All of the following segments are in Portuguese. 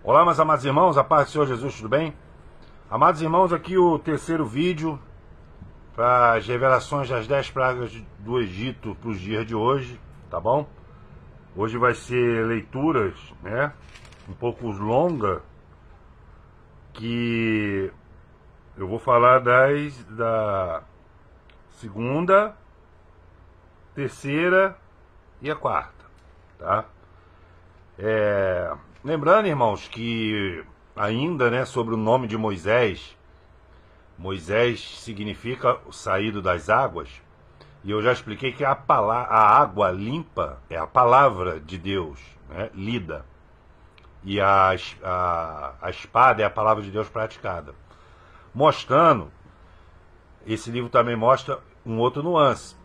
Olá, meus amados irmãos, a paz do Senhor Jesus, tudo bem? Amados irmãos, aqui o terceiro vídeo para as revelações das 10 pragas do Egito para os dias de hoje, tá bom? Hoje vai ser leituras, né, um pouco longa, que eu vou falar da segunda, terceira e a quarta, tá? Lembrando, irmãos, que ainda, né, sobre o nome de Moisés, Moisés significa o saído das águas, e eu já expliquei que a água limpa é a palavra de Deus, né, lida, e a espada é a palavra de Deus praticada. Mostrando, esse livro também mostra um outro nuance,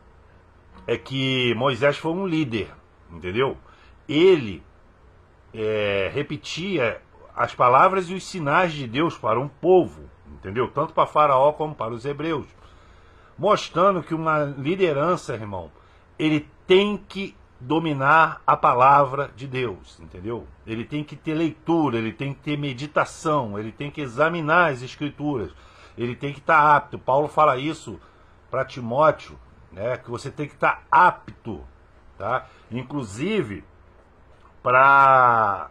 é que Moisés foi um líder, entendeu? Ele repetia as palavras e os sinais de Deus para um povo, entendeu? Tanto para Faraó como para os hebreus. Mostrando que uma liderança, irmão, ele tem que dominar a palavra de Deus, entendeu? Ele tem que ter leitura, ele tem que ter meditação, ele tem que examinar as escrituras, ele tem que estar apto. Paulo fala isso para Timóteo, né? Que você tem que estar apto, tá? Inclusive para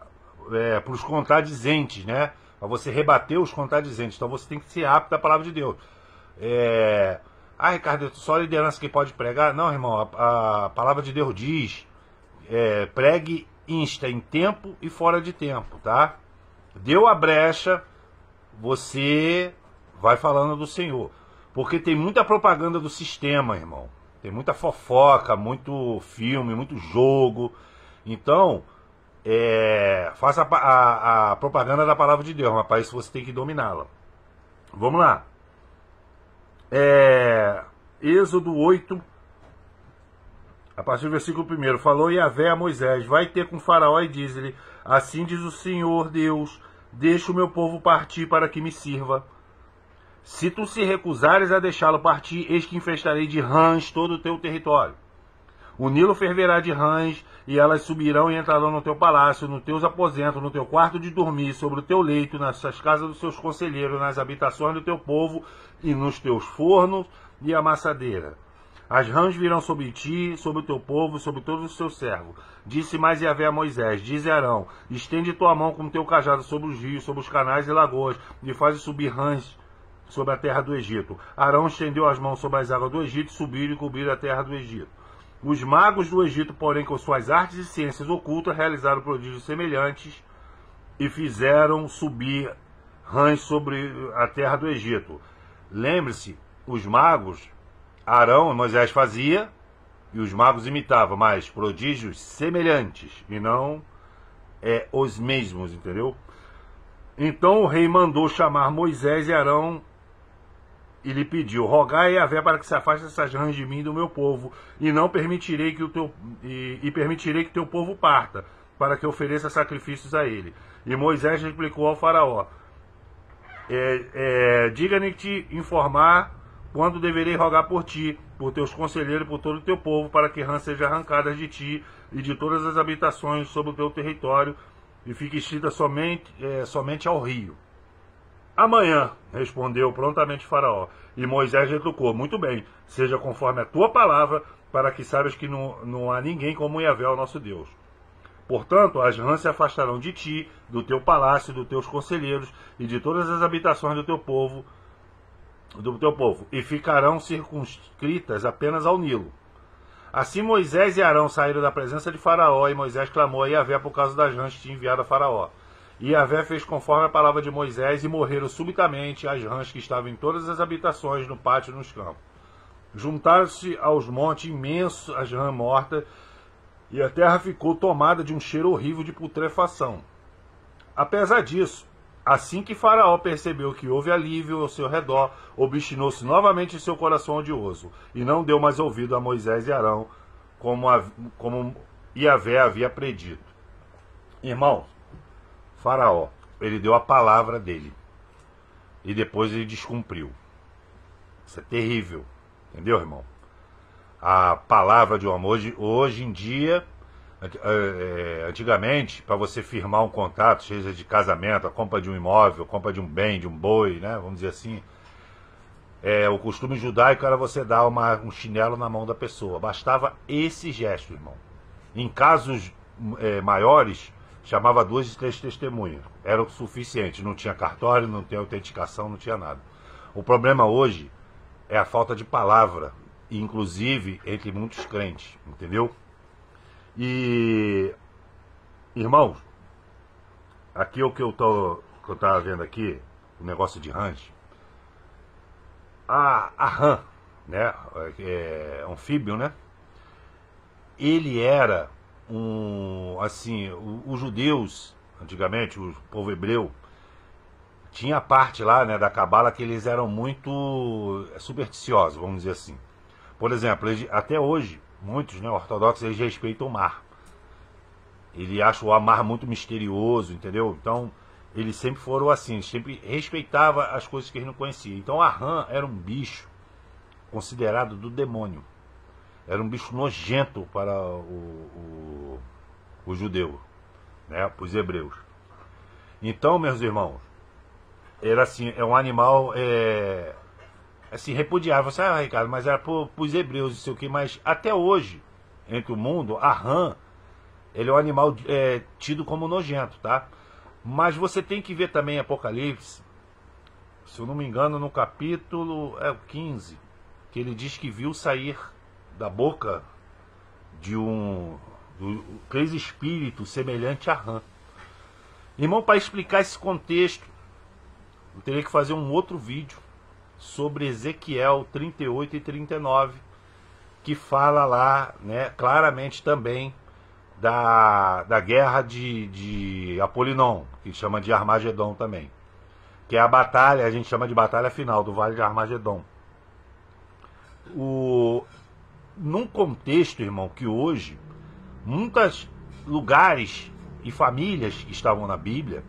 os contradizentes, né? Para você rebater os contradizentes. Então você tem que ser apto à palavra de Deus. Ricardo, só a liderança que pode pregar? Não, irmão, a palavra de Deus diz, pregue insta em tempo e fora de tempo, tá? Deu a brecha, você vai falando do Senhor. Porque tem muita propaganda do sistema, irmão. Tem muita fofoca, muito filme, muito jogo. Então, faça a propaganda da palavra de Deus, mas para isso você tem que dominá-la. Vamos lá. Êxodo 8, a partir do versículo 1. Falou Yahvé a Moisés: vai ter com Faraó e diz-lhe: assim diz o Senhor Deus, deixa o meu povo partir para que me sirva. Se tu se recusares a deixá-lo partir, eis que infestarei de rãs todo o teu território. O Nilo ferverá de rãs, e elas subirão e entrarão no teu palácio, nos teus aposentos, no teu quarto de dormir, sobre o teu leito, nas casas dos seus conselheiros, nas habitações do teu povo, e nos teus fornos e amassadeira. As rãs virão sobre ti, sobre o teu povo, sobre todos os seus servos. Disse mais Yahvé a Moisés: dize a Arão: estende tua mão com teu cajado sobre os rios, sobre os canais e lagoas, e faz subir rãs sobre a terra do Egito. Arão estendeu as mãos sobre as águas do Egito, subiram e cobriram a terra do Egito. Os magos do Egito, porém, com suas artes e ciências ocultas, realizaram prodígios semelhantes e fizeram subir rãs sobre a terra do Egito. Lembre-se, os magos, Arão e Moisés fazia, e os magos imitavam, mas prodígios semelhantes, e não os mesmos, entendeu? Então o rei mandou chamar Moisés e Arão e lhe pediu: rogai a Yahvé para que se afaste essas rãs de mim e do meu povo, e não permitirei que permitirei que teu povo parta, para que ofereça sacrifícios a ele. E Moisés replicou ao faraó: diga-me te informar quando deverei rogar por ti, por teus conselheiros e por todo o teu povo, para que rãs sejam arrancadas de ti e de todas as habitações sobre o teu território, e fique extinta somente ao rio. Amanhã, respondeu prontamente Faraó. E Moisés retrucou: muito bem, seja conforme a tua palavra, para que saibas que não há ninguém como Yahvé, o nosso Deus. Portanto, as rãs se afastarão de ti, do teu palácio, dos teus conselheiros e de todas as habitações do teu povo, e ficarão circunscritas apenas ao Nilo. Assim Moisés e Arão saíram da presença de Faraó, e Moisés clamou a Yahvé por causa das rãs que tinha enviado a Faraó. E Yahvé fez conforme a palavra de Moisés, e morreram subitamente as rãs que estavam em todas as habitações, no pátio e nos campos. Juntaram-se aos montes imensos as rãs mortas, e a terra ficou tomada de um cheiro horrível de putrefação. Apesar disso, assim que Faraó percebeu que houve alívio ao seu redor, obstinou-se novamente em seu coração odioso, e não deu mais ouvido a Moisés e Arão, como Yahvé havia predito. Irmãos, Faraó, ele deu a palavra dele, e depois ele descumpriu. Isso é terrível, entendeu, irmão? A palavra de um amor hoje em dia Antigamente, para você firmar um contrato, seja de casamento, a compra de um imóvel, a compra de um bem, de um boi, né, vamos dizer assim, o costume judaico era você dar um chinelo na mão da pessoa. Bastava esse gesto, irmão. Em casos maiores, chamava 2 e 3 testemunhas. Era o suficiente. Não tinha cartório, não tinha autenticação, não tinha nada. O problema hoje é a falta de palavra, inclusive entre muitos crentes, entendeu? E, irmãos, aqui o que eu tava vendo aqui, o negócio de ranch, a rã, né, anfíbio, né, ele era assim, os judeus, antigamente, o povo hebreu, tinha parte lá, né, da cabala que eles eram muito supersticiosos, vamos dizer assim. Por exemplo, até hoje, muitos, né, ortodoxos, eles respeitam o mar. Ele acha o mar muito misterioso, entendeu? Então, eles sempre foram assim, sempre respeitavam as coisas que eles não conheciam. Então, a rã era um bicho considerado do demônio. Era um bicho nojento para o judeu, né, para os hebreus. Então, meus irmãos, era assim, é um animal assim, repudiável. Você, Ricardo, mas era para os hebreus, não sei o que, mas até hoje, entre o mundo, a rã, ele é um animal tido como nojento, tá? Mas você tem que ver também Apocalipse, se eu não me engano, no capítulo 15, que ele diz que viu sair da boca de três espíritos semelhante a rã. Irmão, para explicar esse contexto, eu teria que fazer um outro vídeo sobre Ezequiel 38 e 39, que fala lá, né, claramente também da guerra de Apolinon, que chama de Armagedon também, que é a batalha, a gente chama de batalha final do Vale de Armagedon. Num contexto, irmão, que hoje muitos lugares e famílias que estavam na Bíblia,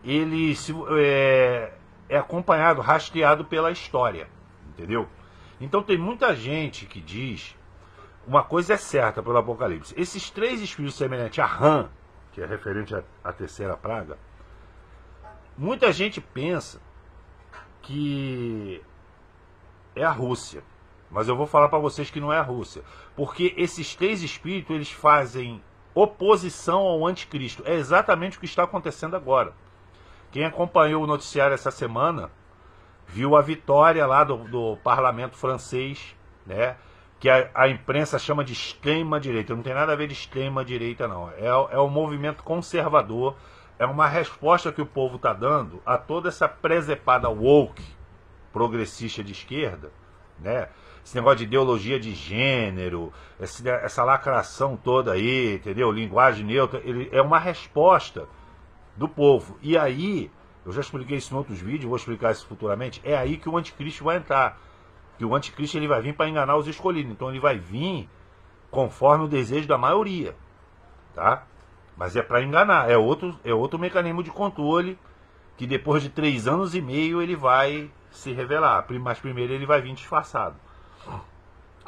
ele é acompanhado, rastreado pela história, entendeu? Então tem muita gente que diz, uma coisa é certa pelo Apocalipse, esses três espíritos semelhantes a rã, que é referente à terceira praga, muita gente pensa que é a Rússia, mas eu vou falar para vocês que não é a Rússia, porque esses três espíritos, eles fazem oposição ao anticristo. É exatamente o que está acontecendo agora. Quem acompanhou o noticiário essa semana viu a vitória lá do parlamento francês, né, que a imprensa chama de extrema-direita. Não tem nada a ver de extrema-direita, não. É um movimento conservador, é uma resposta que o povo está dando a toda essa presepada woke progressista de esquerda, né? Esse negócio de ideologia de gênero, essa lacração toda aí, entendeu? Linguagem neutra, é uma resposta do povo. E aí, eu já expliquei isso em outros vídeos, vou explicar isso futuramente, é aí que o anticristo vai entrar. Que o anticristo, ele vai vir para enganar os escolhidos. Então ele vai vir conforme o desejo da maioria, tá? Mas é para enganar, é outro mecanismo de controle, que depois de 3 anos e meio ele vai se revelar, mas primeiro ele vai vir disfarçado.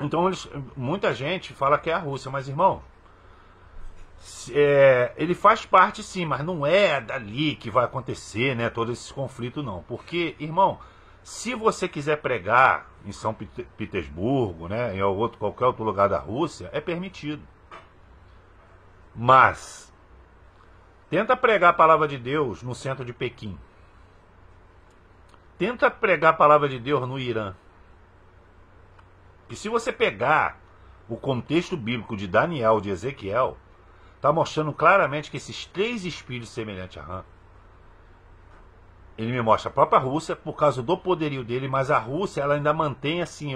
Então muita gente fala que é a Rússia, mas irmão, ele faz parte sim, mas não é dali que vai acontecer, né, todo esse conflito não. Porque, irmão, se você quiser pregar em São Petersburgo, né, em qualquer outro lugar da Rússia, é permitido. Mas tenta pregar a palavra de Deus no centro de Pequim. Tenta pregar a palavra de Deus no Irã. E se você pegar o contexto bíblico de Daniel, de Ezequiel, está mostrando claramente que esses três espíritos semelhantes a rã, ele me mostra a própria Rússia por causa do poderio dele, mas a Rússia ela ainda mantém assim,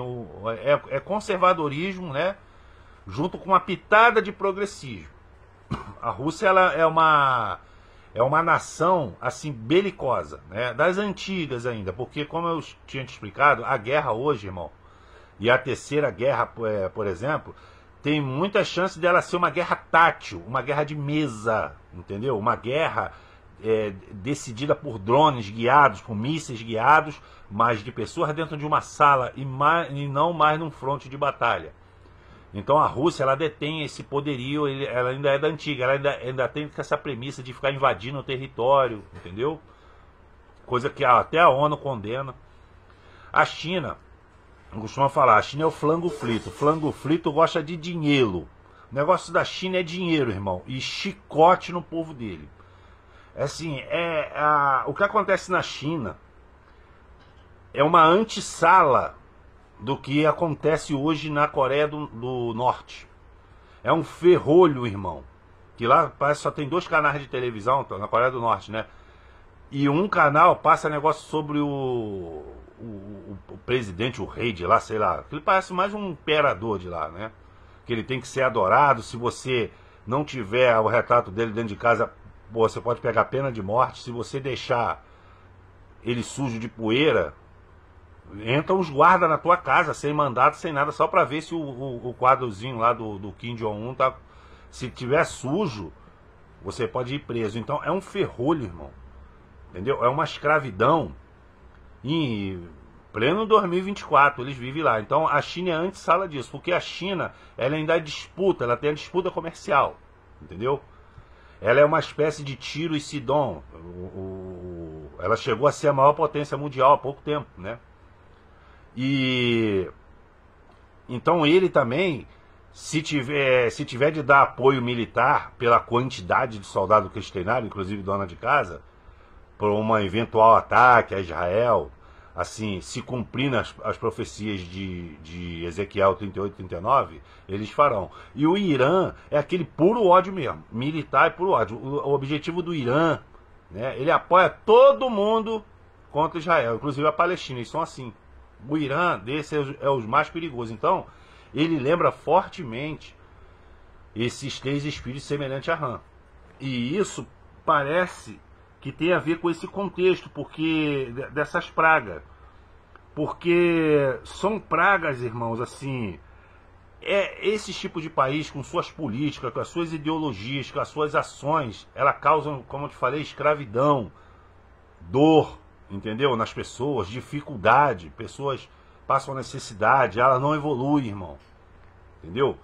conservadorismo, né, junto com uma pitada de progressismo. A Rússia ela é uma nação assim belicosa, né, das antigas ainda, porque como eu tinha te explicado, a guerra hoje, irmão, e a terceira guerra, por exemplo, tem muita chance dela ser uma guerra tátil, uma guerra de mesa, entendeu? Uma guerra decidida por drones guiados, por mísseis guiados, mas de pessoas dentro de uma sala e não mais num fronte de batalha. Então a Rússia, ela detém esse poderio, ela ainda é da antiga, ela ainda tem essa premissa de ficar invadindo o território, entendeu? Coisa que até a ONU condena. A China, costuma falar, a China é o flango frito. Flango frito gosta de dinheiro. O negócio da China é dinheiro, irmão, e chicote no povo dele. Assim, o que acontece na China é uma antessala do que acontece hoje na Coreia do Norte. É um ferrolho, irmão. Que lá parece que só tem 2 canais de televisão, na Coreia do Norte, né? E um canal passa negócio sobre o presidente, o rei de lá, sei lá. Ele parece mais um imperador de lá, né? Que ele tem que ser adorado. Se você não tiver o retrato dele dentro de casa, você pode pegar pena de morte. Se você deixar ele sujo de poeira, entram os guardas na tua casa, sem mandato, sem nada, só pra ver se o quadrozinho lá do Kim Jong-un tá... Se tiver sujo, você pode ir preso. Então é um ferrolho, irmão. Entendeu? É uma escravidão em pleno 2024, eles vivem lá. Então a China é antessala disso, porque a China, ela ainda disputa, ela tem a disputa comercial, entendeu? Ela é uma espécie de Tiro e Sidom. Ela chegou a ser a maior potência mundial há pouco tempo, né? E então ele também, se tiver de dar apoio militar pela quantidade de soldados que eles treinaram, inclusive dona de casa, por um eventual ataque a Israel, assim, se cumprindo as profecias de Ezequiel 38 e 39, eles farão. E o Irã é aquele puro ódio mesmo, militar e puro ódio. O objetivo do Irã, né, ele apoia todo mundo contra Israel, inclusive a Palestina, eles são assim. O Irã, desse é os mais perigosos. Então, ele lembra fortemente esses 3 espíritos semelhantes a Ram. E isso parece que tem a ver com esse contexto, porque dessas pragas. Porque são pragas, irmãos, assim, esse tipo de país, com suas políticas, com as suas ideologias, com as suas ações, ela causam, como eu te falei, escravidão, dor, entendeu? Nas pessoas, dificuldade, pessoas passam necessidade, ela não evolui, irmão, entendeu?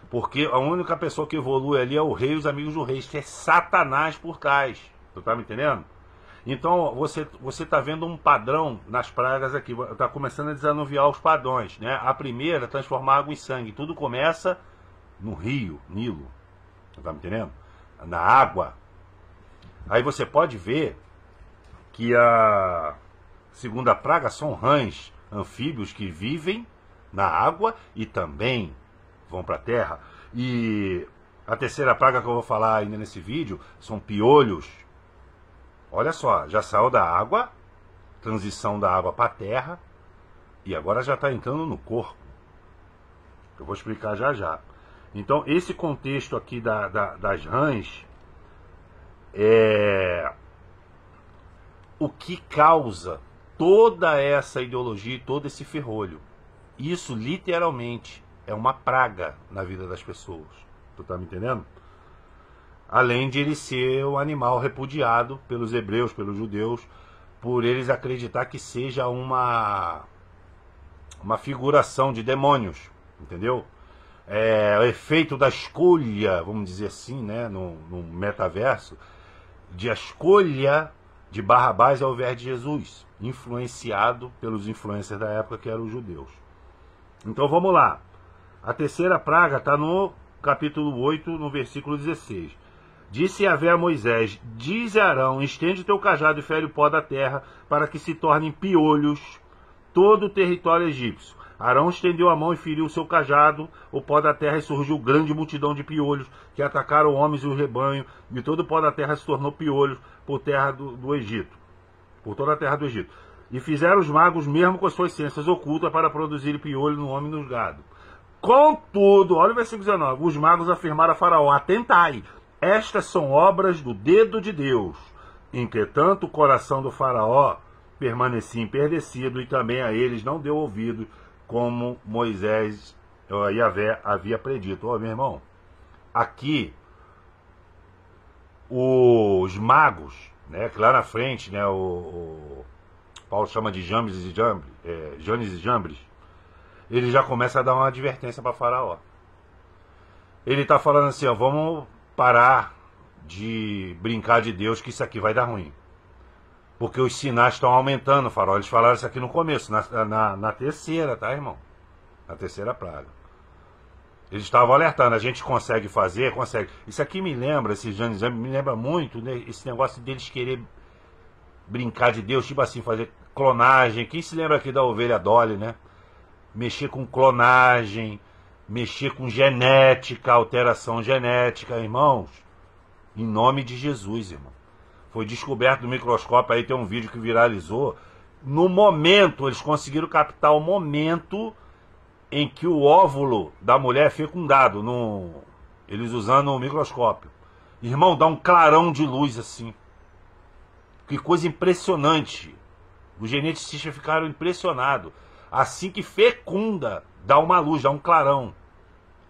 Porque a única pessoa que evolui ali é o rei e os amigos do rei, que é Satanás por trás, tu tá me entendendo? Então você tá vendo um padrão nas pragas aqui, tá começando a desanuviar os padrões, né? A primeira, transformar água em sangue, tudo começa no rio, Nilo, tu tá me entendendo? Na água. Aí você pode ver que a segunda praga são rãs, anfíbios que vivem na água e também vão para a terra. E a terceira praga que eu vou falar ainda nesse vídeo são piolhos. Olha só, já saiu da água, transição da água para a terra, e agora já está entrando no corpo. Eu vou explicar já já. Então, esse contexto aqui das rãs é o que causa toda essa ideologia e todo esse ferrolho. Isso literalmente é uma praga na vida das pessoas. Tu tá me entendendo? Além de ele ser um animal repudiado pelos hebreus, pelos judeus, por eles acreditar que seja uma figuração de demônios, entendeu? O efeito da escolha, vamos dizer assim, né, no metaverso, de a escolha de Barrabás ao invés de Jesus, influenciado pelos influencers da época que eram os judeus. Então vamos lá. A terceira praga está no capítulo 8, no versículo 16. Disse Yahvé a Moisés: dize a Arão, estende teu cajado e fere o pó da terra, para que se tornem piolhos todo o território egípcio. Arão estendeu a mão e feriu o seu cajado, o pó da terra, e surgiu grande multidão de piolhos, que atacaram homens e o rebanho, e todo o pó da terra se tornou piolhos por terra do Egito, por toda a terra do Egito. E fizeram os magos, mesmo com as suas ciências ocultas, para produzir piolho no homem e no gado. Contudo, olha o versículo 19, os magos afirmaram a Faraó: atentai, estas são obras do dedo de Deus. Entretanto, o coração do Faraó permanecia emperdecido, e também a eles não deu ouvido, como Moisés, Yahvé, havia predito. Meu irmão, aqui os magos, né, que lá na frente, né, o Paulo chama de Janes e Jambres, eles já começam a dar uma advertência para Faraó. ele está falando assim, ó, vamos parar de brincar de Deus, que isso aqui vai dar ruim. Porque os sinais estão aumentando, Faraó. Eles falaram isso aqui no começo, na terceira, tá, irmão? Na terceira praga. Eles estavam alertando, a gente consegue fazer, consegue. Isso aqui me lembra, esse Janizame me lembra muito, né, esse negócio deles querer brincar de Deus, tipo assim, fazer clonagem. Quem se lembra aqui da ovelha Dolly, né? Mexer com clonagem, mexer com genética, alteração genética, irmãos. Em nome de Jesus, irmão. Foi descoberto no microscópio, aí tem um vídeo que viralizou. No momento, eles conseguiram captar o momento em que o óvulo da mulher é fecundado, eles usando o microscópio. Irmão, dá um clarão de luz assim. Que coisa impressionante. Os geneticistas ficaram impressionados. Assim que fecunda, dá uma luz, dá um clarão.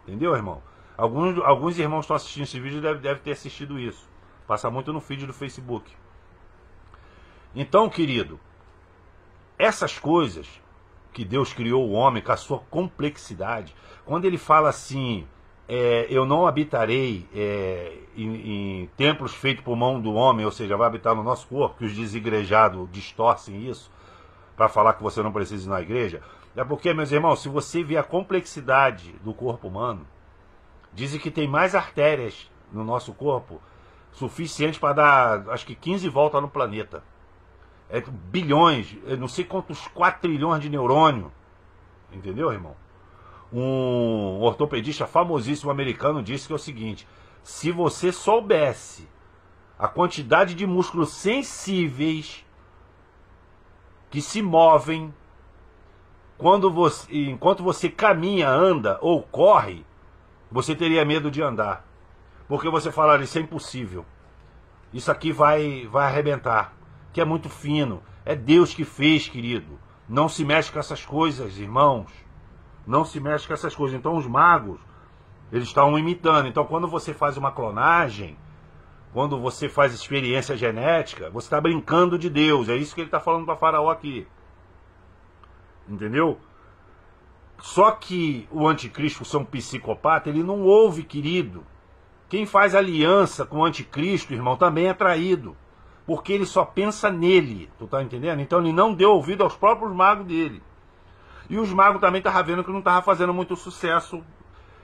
Entendeu, irmão? Alguns irmãos estão assistindo esse vídeo e devem ter assistido isso. Passa muito no feed do Facebook. Então, querido, essas coisas que Deus criou o homem com a sua complexidade, quando ele fala assim, eu não habitarei em templos feitos por mão do homem, ou seja, vai habitar no nosso corpo, que os desigrejados distorcem isso, para falar que você não precisa ir na igreja, é porque, meus irmãos, se você vê a complexidade do corpo humano, dizem que tem mais artérias no nosso corpo, suficiente para dar, acho que 15 voltas no planeta. Bilhões, não sei quantos 4 trilhões de neurônio. Entendeu, irmão? Um ortopedista famosíssimo americano disse que é o seguinte: se você soubesse a quantidade de músculos sensíveis que se movem enquanto você caminha, anda ou corre, você teria medo de andar. Porque você falaria, isso é impossível. Isso aqui vai arrebentar. Que é muito fino. É Deus que fez, querido. Não se mexe com essas coisas, irmãos. Não se mexe com essas coisas. Então os magos, eles estavam imitando. Então quando você faz uma clonagem, quando você faz experiência genética, você está brincando de Deus. É isso que ele está falando para Faraó aqui. Entendeu? Só que o anticristo, por ser um psicopata, ele não ouve, querido. Quem faz aliança com o anticristo, irmão, também é traído. Porque ele só pensa nele. Tu tá entendendo? Então ele não deu ouvido aos próprios magos dele. E os magos também estavam vendo que não estava fazendo muito sucesso.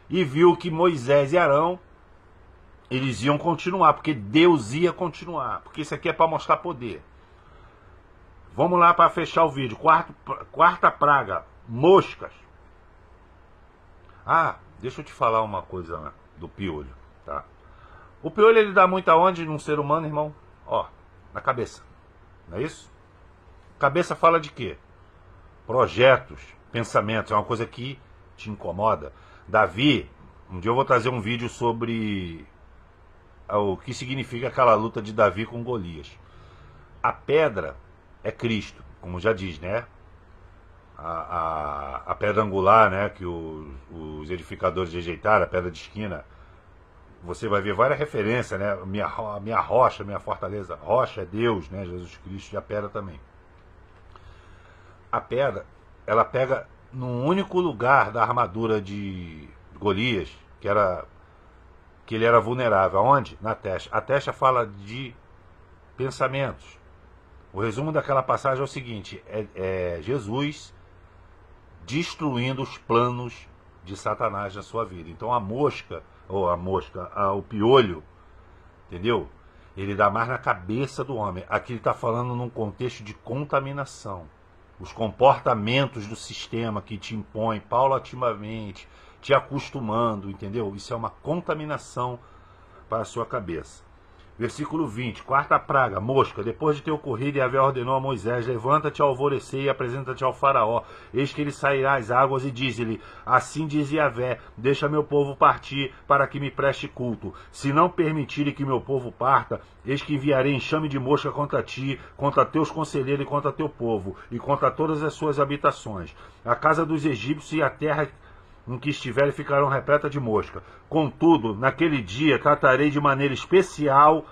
E viu que Moisés e Arão, eles iam continuar. Porque Deus ia continuar. Porque isso aqui é para mostrar poder. Vamos lá para fechar o vídeo. Quarta praga. Moscas. Ah, deixa eu te falar uma coisa, né, do piolho. Tá? O piolho, ele dá muito aonde num ser humano, irmão? Ó, na cabeça. Não é isso? Cabeça fala de quê? Projetos, pensamentos. É uma coisa que te incomoda. Davi, um dia eu vou trazer um vídeo sobre o que significa aquela luta de Davi com Golias. A pedra é Cristo, como já diz, né? A pedra angular, né, que os edificadores rejeitaram, a pedra de esquina. Você vai ver várias referências, né? Minha rocha, minha fortaleza. Rocha é Deus, né? Jesus Cristo, e a pedra também. A pedra, ela pega num único lugar da armadura de Golias, que ele era vulnerável. Aonde? Na testa. A testa fala de pensamentos. O resumo daquela passagem é o seguinte: é Jesus destruindo os planos de Satanás na sua vida. Então o piolho, entendeu? Ele dá mais na cabeça do homem. Aqui ele está falando num contexto de contaminação. Os comportamentos do sistema que te impõe paulatinamente, te acostumando, entendeu? Isso é uma contaminação para a sua cabeça. Versículo 20, quarta praga, mosca. Depois de ter ocorrido, Yahvé ordenou a Moisés: levanta-te ao alvorecer e apresenta-te ao faraó. Eis que ele sairá às águas e diz-lhe: assim diz Yahvé, deixa meu povo partir para que me preste culto. Se não permitirem que meu povo parta, eis que enviarei enxame de mosca contra ti, contra teus conselheiros e contra teu povo, e contra todas as suas habitações. A casa dos egípcios e a terra em que estiverem ficarão repletas de mosca. Contudo, naquele dia tratarei de maneira especial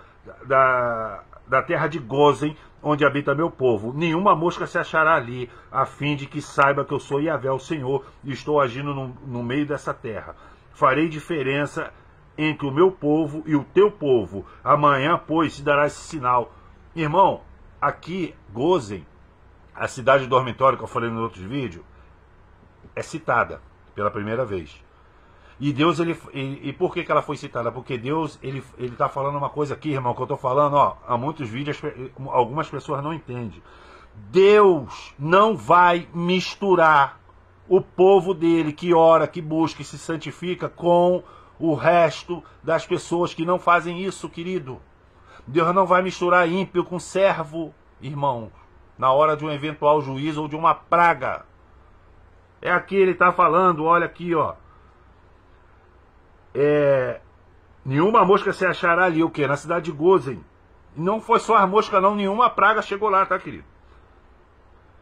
da terra de Gósen, onde habita meu povo. Nenhuma mosca se achará ali, a fim de que saiba que eu sou Yahvé, o Senhor, e estou agindo no meio dessa terra. farei diferença entre o meu povo e o teu povo. Amanhã, pois, se dará esse sinal. Irmão, aqui, Gozen, a cidade do dormitório que eu falei no outro vídeo, é citada pela primeira vez. E Deus, e por que ela foi citada? Porque Deus, ele está falando uma coisa aqui, irmão, que eu estou falando, ó, há muitos vídeos, algumas pessoas não entendem. Deus não vai misturar o povo dele, que ora, que busca e se santifica, com o resto das pessoas que não fazem isso, querido. Deus não vai misturar ímpio com servo, irmão, na hora de um eventual juízo ou de uma praga. É aqui ele está falando, olha aqui, ó. Nenhuma mosca se achará ali, o quê? Na cidade de Gozen. Não foi só a mosca não, nenhuma praga chegou lá, tá, querido?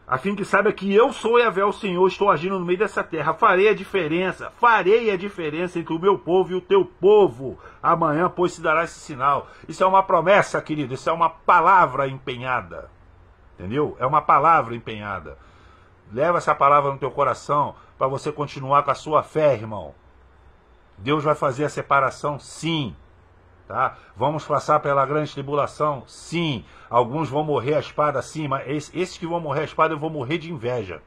A fim que saiba que eu sou Yahvé, o Senhor, estou agindo no meio dessa terra. Farei a diferença entre o meu povo e o teu povo. Amanhã, pois, se dará esse sinal. Isso é uma promessa, querido, isso é uma palavra empenhada. Entendeu? É uma palavra empenhada. Leva essa palavra no teu coração para você continuar com a sua fé, irmão. Deus vai fazer a separação, sim. Tá? Vamos passar pela grande tribulação, sim. Alguns vão morrer à espada, sim. Mas esses que vão morrer à espada, eu vou morrer de inveja.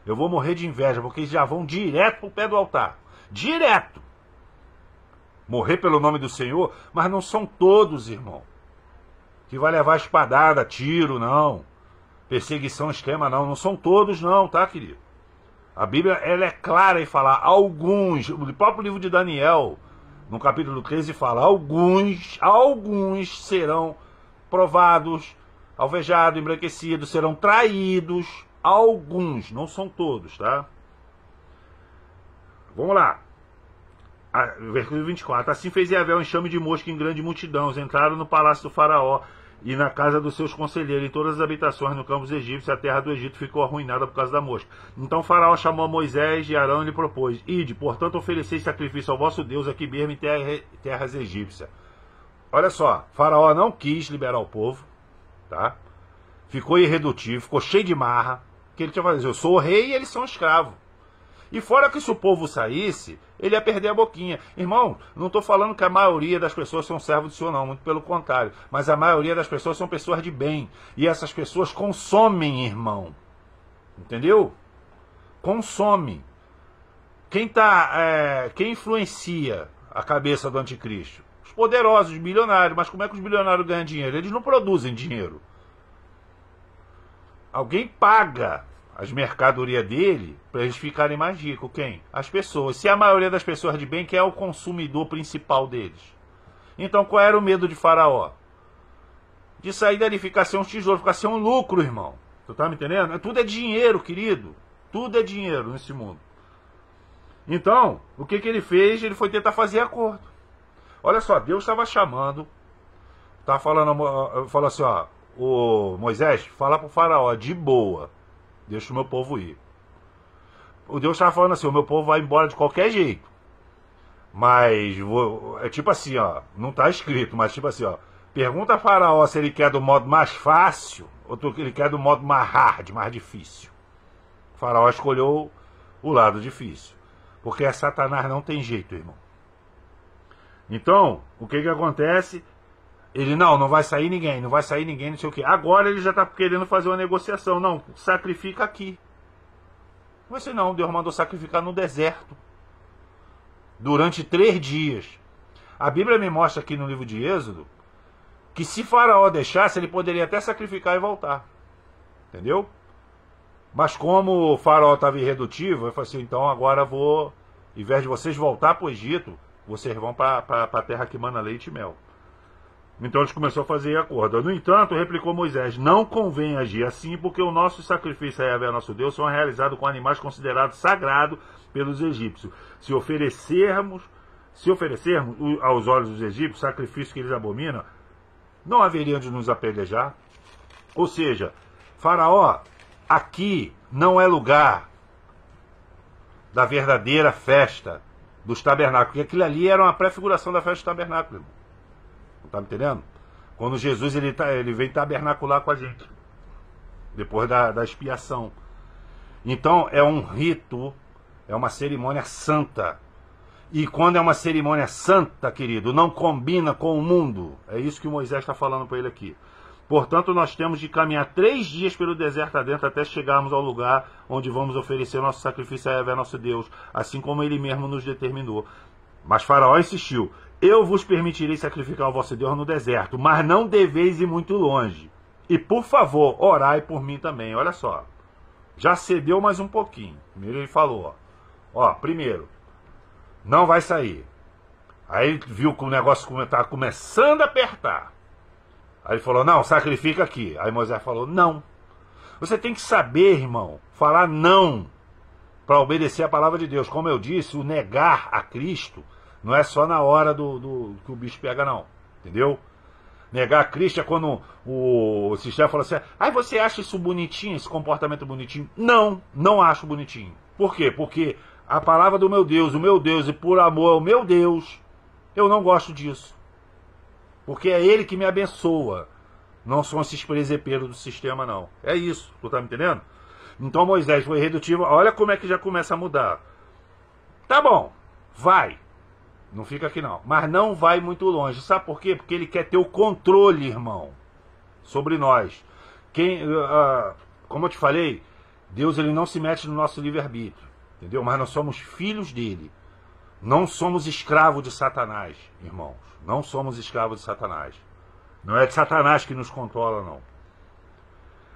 Eu vou morrer de inveja, porque eles já vão direto para o pé do altar. Direto. Morrer pelo nome do Senhor, mas não são todos, irmão. Que vai levar espadada, tiro, não. Perseguição extrema, não. Não são todos, não, tá, querido? A Bíblia, ela é clara em falar alguns. O próprio livro de Daniel, no capítulo 13, fala alguns serão provados, alvejados, embranquecidos, serão traídos. Alguns, não são todos, tá? Vamos lá. Versículo 24. Assim fez Yahvé um enxame de mosca em grande multidão. Eles entraram no palácio do faraó e na casa dos seus conselheiros, em todas as habitações no campo dos egípcios, a terra do Egito ficou arruinada por causa da mosca. Então o faraó chamou Moisés e Arão e lhe propôs: Ide, portanto, ofereceis sacrifício ao vosso Deus aqui mesmo em terras egípcias. Olha só, faraó não quis liberar o povo, tá? Ficou irredutível, ficou cheio de marra. O que ele tinha que fazer? Eu sou o rei e eles são escravos. E fora que se o povo saísse, ele ia perder a boquinha. Irmão, não estou falando que a maioria das pessoas são servos do Senhor, não. Muito pelo contrário. Mas a maioria das pessoas são pessoas de bem. E essas pessoas consomem, irmão. Entendeu? Consomem. Quem influencia a cabeça do anticristo? Os poderosos, os bilionários. Mas como é que os bilionários ganham dinheiro? Eles não produzem dinheiro. Alguém paga as mercadorias dele para eles ficarem mais ricos. Quem? As pessoas. Se a maioria das pessoas de bem, quem é o consumidor principal deles? Então qual era o medo de Faraó? De sair dali, ficar sem um tesouro, ficar sem um lucro, irmão. Tu tá me entendendo? Tudo é dinheiro, querido. Tudo é dinheiro nesse mundo. Então, o que ele fez? Ele foi tentar fazer acordo. Olha só, Deus estava chamando, tá falando, falou assim, ó, o Moisés, fala pro Faraó, de boa, deixa o meu povo ir. O Deus estava falando assim, o meu povo vai embora de qualquer jeito. Mas, é tipo assim, ó, não tá escrito, mas tipo assim, ó, pergunta a Faraó se ele quer do modo mais fácil ou se ele quer do modo mais hard, mais difícil. O Faraó escolheu o lado difícil, porque a Satanás não tem jeito, irmão. Então, o que acontece? Ele, não vai sair ninguém, não sei o que. Agora ele já está querendo fazer uma negociação. Não, sacrifica aqui. Não vai ser não, Deus mandou sacrificar no deserto. Durante 3 dias. A Bíblia me mostra aqui no livro de Êxodo que se Faraó deixasse, ele poderia até sacrificar e voltar. Entendeu? Mas como o Faraó estava irredutível, ele falou assim, então agora vou, em vez de vocês voltar para o Egito, vocês vão para a terra que mana leite e mel. Então eles começaram a fazer acordo. No entanto, replicou Moisés, não convém agir assim, porque o nosso sacrifício a Yahvé, nosso Deus, são realizados com animais considerados sagrados pelos egípcios. Se oferecermos aos olhos dos egípcios sacrifícios que eles abominam, não haveriam de nos apedrejar. Ou seja, Faraó, aqui não é lugar da verdadeira festa dos tabernáculos, porque aquilo ali era uma prefiguração da festa do tabernáculo. Tá me entendendo? Quando Jesus ele vem tabernacular com a gente, depois da expiação. Então é um rito, é uma cerimônia santa. E quando é uma cerimônia santa, querido, não combina com o mundo. É isso que o Moisés está falando para ele aqui. Portanto, nós temos de caminhar 3 dias pelo deserto adentro até chegarmos ao lugar onde vamos oferecer nosso sacrifício a Yahvé, nosso Deus, assim como ele mesmo nos determinou. Mas Faraó insistiu: eu vos permitirei sacrificar o vosso Deus no deserto, mas não deveis ir muito longe. E por favor, orai por mim também. Olha só, já cedeu mais um pouquinho. Primeiro ele falou, primeiro, não vai sair. Aí ele viu que o negócio estava começando a apertar. Aí ele falou, não, sacrifica aqui. Aí Moisés falou, não. Você tem que saber, irmão, falar não para obedecer a palavra de Deus. Como eu disse, o negar a Cristo não é só na hora que o bicho pega, não. Entendeu? Negar a Cristo é quando o sistema fala assim, você acha isso bonitinho, esse comportamento bonitinho? Não, não acho bonitinho. Por quê? Porque a palavra do meu Deus, o meu Deus, e por amor ao meu Deus, eu não gosto disso. Porque é ele que me abençoa. Não são esses presepeiros do sistema, não. É isso, tu tá me entendendo? Então Moisés foi redutivo. Olha como é que já começa a mudar. Tá bom, vai. Não fica aqui não. Mas não vai muito longe. Sabe por quê? Porque ele quer ter o controle, irmão, sobre nós. Como eu te falei, Deus ele não se mete no nosso livre-arbítrio. Entendeu? Mas nós somos filhos dele. Não somos escravos de Satanás, irmãos. Não somos escravos de Satanás. Não é de Satanás que nos controla, não.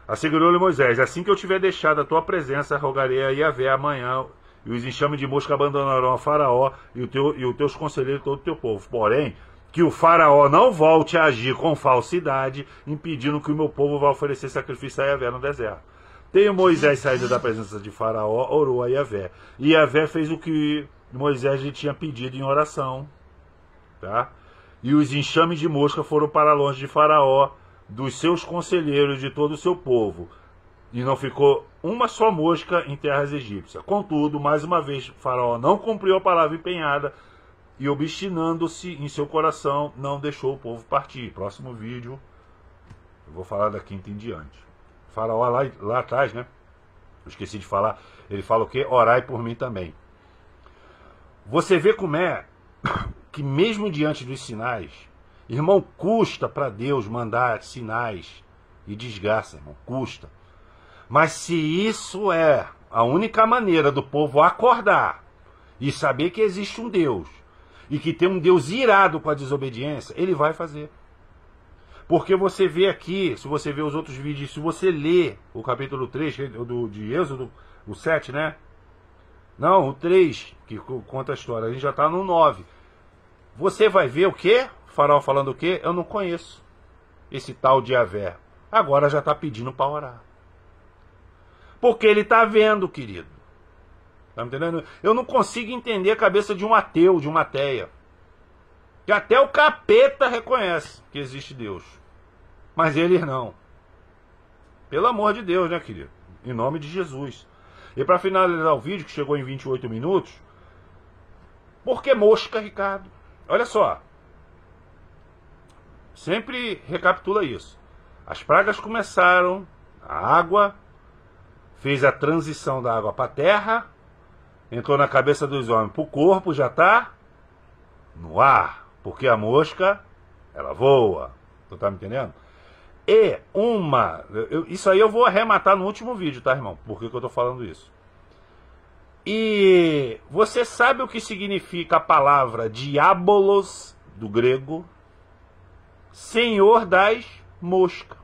Assegurou-lhe Moisés: assim que eu tiver deixado a tua presença, rogarei a Yahvé amanhã, e os enxames de mosca abandonarão a Faraó e os teus conselheiros e todo o teu povo. Porém, que o Faraó não volte a agir com falsidade, impedindo que o meu povo vá oferecer sacrifício a Yahvé no deserto. Tendo Moisés saído da presença de Faraó, orou a Yahvé. E Yahvé fez o que Moisés lhe tinha pedido em oração. Tá? E os enxames de mosca foram para longe de Faraó, dos seus conselheiros, de todo o seu povo. E não ficou uma só mosca em terras egípcias. Contudo, mais uma vez, Faraó não cumpriu a palavra empenhada e, obstinando-se em seu coração, não deixou o povo partir. Próximo vídeo, eu vou falar da quinta em diante. Faraó lá atrás, né? Eu esqueci de falar. Ele fala o quê? Orai por mim também. Você vê como é que mesmo diante dos sinais, irmão, custa para Deus mandar sinais e desgraça, irmão, custa. Mas se isso é a única maneira do povo acordar e saber que existe um Deus e que tem um Deus irado com a desobediência, ele vai fazer. Porque você vê aqui, se você vê os outros vídeos, se você lê o capítulo 3 de Êxodo, o 7, né? Não, o 3, que conta a história, a gente já está no 9. Você vai ver o quê? O faraó falando o quê? Eu não conheço esse tal de Yahvé. Agora já está pedindo para orar. Porque ele está vendo, querido. Tá me entendendo? Eu não consigo entender a cabeça de um ateu, de uma ateia. Que até o capeta reconhece que existe Deus. Mas eles não. Pelo amor de Deus, né, querido? Em nome de Jesus. E para finalizar o vídeo, que chegou em 28 minutos, por que mosca, Ricardo? Olha só. Sempre recapitula isso. As pragas começaram, a água fez a transição da água para a terra, entrou na cabeça dos homens para o corpo, já está no ar. Porque a mosca, ela voa. Tu tá me entendendo? E isso aí eu vou arrematar no último vídeo, tá, irmão? Por que eu tô falando isso? E você sabe o que significa a palavra diabolos, do grego? Senhor das moscas.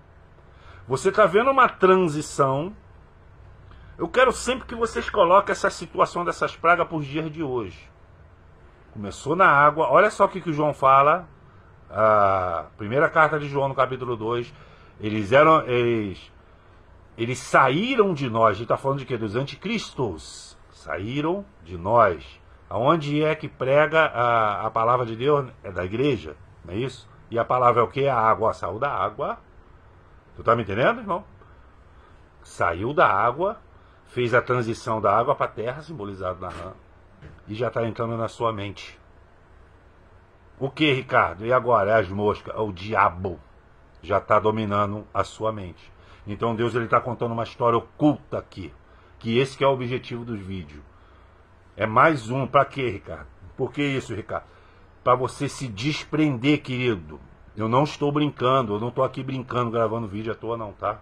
Você tá vendo uma transição. Eu quero sempre que vocês coloquem essa situação dessas pragas para os dias de hoje. Começou na água. Olha só o que o João fala. A primeira carta de João, no capítulo 2. Eles saíram de nós. A gente está falando de quê? Dos anticristos. Saíram de nós. Aonde é que prega a palavra de Deus? É da igreja. Não é isso? E a palavra é o quê? A água. Saiu da água. Tu tá me entendendo, irmão? Saiu da água. Fez a transição da água para a terra, simbolizado na rã. E já está entrando na sua mente. O que, Ricardo? E agora? É as moscas. O diabo já está dominando a sua mente. Então Deus está contando uma história oculta aqui. Que esse que é o objetivo dos vídeos. É mais um. Para quê, Ricardo? Por que isso, Ricardo? Para você se desprender, querido. Eu não estou brincando, eu não estou aqui brincando, gravando vídeo à toa não, tá?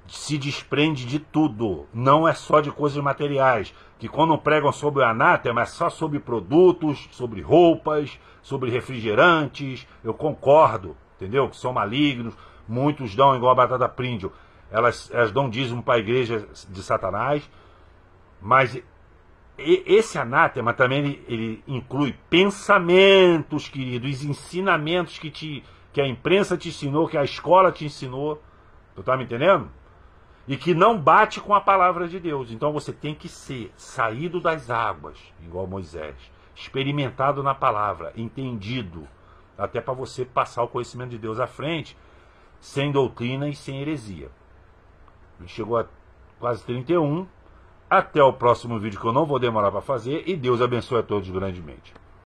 Se desprende de tudo, não é só de coisas materiais, que quando pregam sobre o anátema é só sobre produtos, sobre roupas, sobre refrigerantes, eu concordo, entendeu? Que são malignos, muitos dão igual a batata Prindle, elas dão dízimo para a igreja de Satanás, mas esse anátema também ele inclui pensamentos, queridos, ensinamentos que a imprensa te ensinou, que a escola te ensinou, tu tá me entendendo? E que não bate com a palavra de Deus. Então você tem que ser saído das águas, igual Moisés, experimentado na palavra, entendido, até para você passar o conhecimento de Deus à frente, sem doutrina e sem heresia. A gente chegou a quase 31. Até o próximo vídeo, que eu não vou demorar para fazer, e Deus abençoe a todos grandemente.